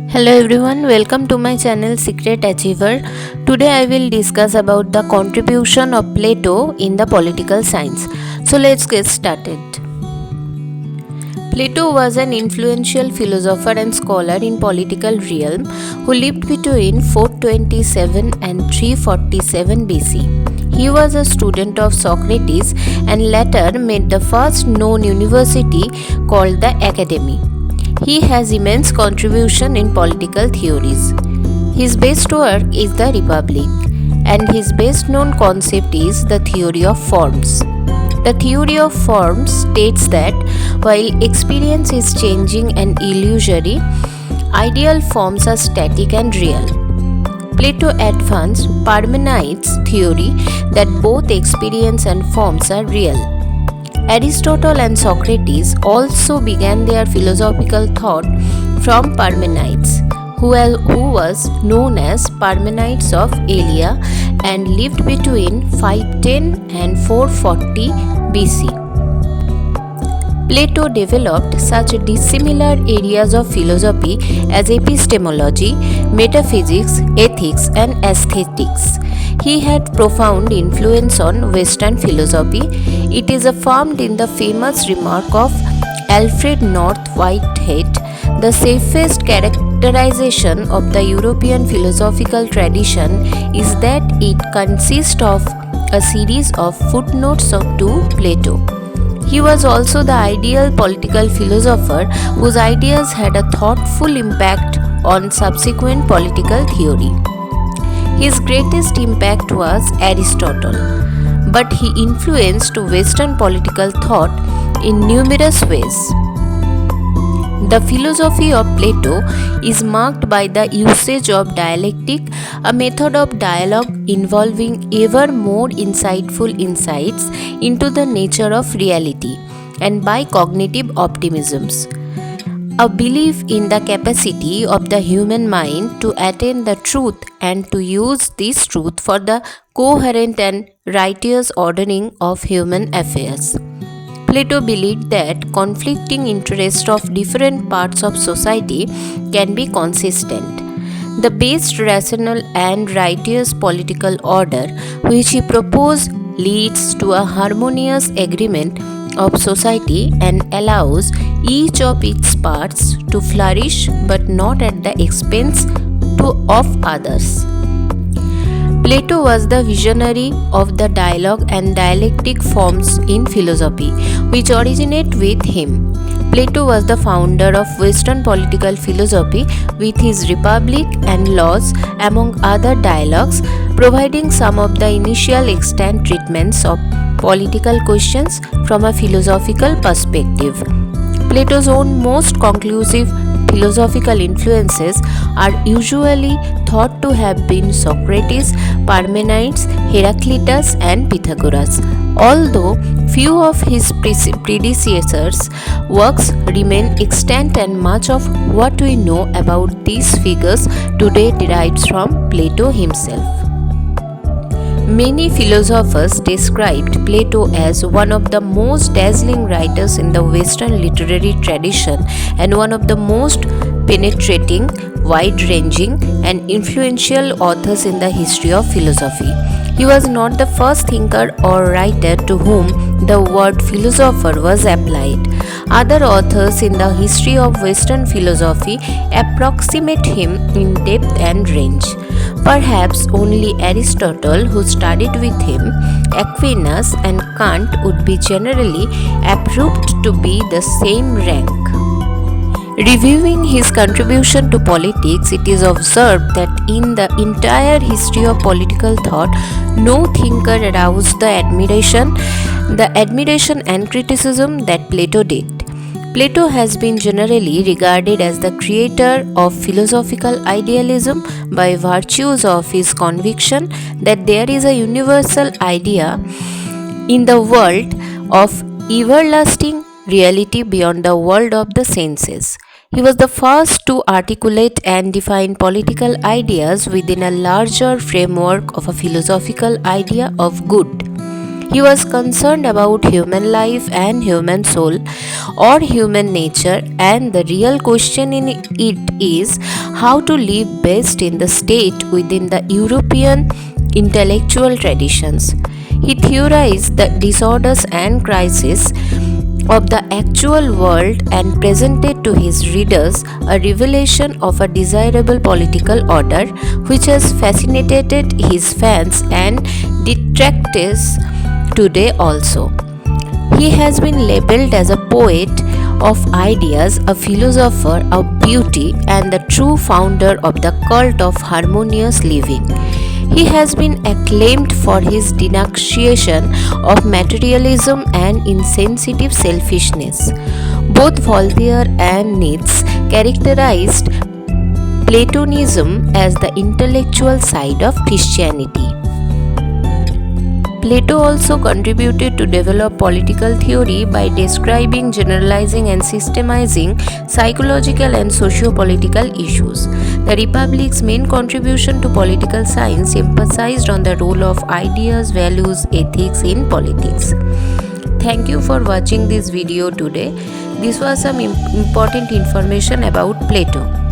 Hello everyone, welcome to my channel Secret Achiever. Today I will discuss about the contribution of Plato in the political science. So let's get started. Plato was an influential philosopher and scholar in political realm who lived between 427 and 347 BC. He was a student of Socrates and later made the first known university called the Academy. He has immense contribution in political theories. His best work is the Republic, and his best known concept is the theory of forms. The theory of forms states that while experience is changing and illusory, ideal forms are static and real. Plato advanced Parmenides' theory that both experience and forms are real. Aristotle and Socrates also began their philosophical thought from Parmenides, who was known as Parmenides of Elea and lived between 510 and 440 BC. Plato developed such dissimilar areas of philosophy as epistemology, metaphysics, ethics, and aesthetics. He had profound influence on Western philosophy. It is affirmed in the famous remark of Alfred North Whitehead, the safest characterization of the European philosophical tradition is that it consists of a series of footnotes to Plato. He was also the ideal political philosopher whose ideas had a thoughtful impact on subsequent political theory. His greatest impact was Aristotle, but he influenced Western political thought in numerous ways. The philosophy of Plato is marked by the usage of dialectic, a method of dialogue involving ever more insightful insights into the nature of reality, and by cognitive optimisms, a belief in the capacity of the human mind to attain the truth and to use this truth for the coherent and righteous ordering of human affairs. Plato believed that conflicting interests of different parts of society can be consistent. The best rational and righteous political order which he proposed leads to a harmonious agreement of society and allows each of its parts to flourish but not at the expense of others. Plato was the visionary of the dialogue and dialectic forms in philosophy, which originate with him. Plato was the founder of Western political philosophy with his Republic and Laws, among other dialogues, providing some of the initial extant treatments of political questions from a philosophical perspective. Plato's own most conclusive philosophical influences are usually thought to have been Socrates, Parmenides, Heraclitus, and Pythagoras. Although few of his predecessors' works remain extant, and much of what we know about these figures today derives from Plato himself. Many philosophers described Plato as one of the most dazzling writers in the Western literary tradition and one of the most penetrating, wide-ranging, and influential authors in the history of philosophy. He was not the first thinker or writer to whom the word philosopher was applied. Other authors in the history of Western philosophy approximate him in depth and range. Perhaps only Aristotle, who studied with him, Aquinas, and Kant would be generally approved to be the same rank. Reviewing his contribution to politics, it is observed that in the entire history of political thought, no thinker aroused the admiration and criticism that Plato did. Plato has been generally regarded as the creator of philosophical idealism by virtues of his conviction that there is a universal idea in the world of everlasting reality beyond the world of the senses. He was the first to articulate and define political ideas within a larger framework of a philosophical idea of good. He was concerned about human life and human soul or human nature, and the real question in it is how to live best in the state within the European intellectual traditions. He theorized the disorders and crises of the actual world and presented to his readers a revelation of a desirable political order which has fascinated his fans and detractors today also. He has been labeled as a poet of ideas, a philosopher of beauty, and the true founder of the cult of harmonious living. He has been acclaimed for his denunciation of materialism and insensitive selfishness. Both Voltaire and Nietzsche characterized Platonism as the intellectual side of Christianity. Plato also contributed to develop political theory by describing, generalizing, and systemizing psychological and socio-political issues. The Republic's main contribution to political science emphasized on the role of ideas, values, ethics in politics. Thank you for watching this video today. This was some important information about Plato.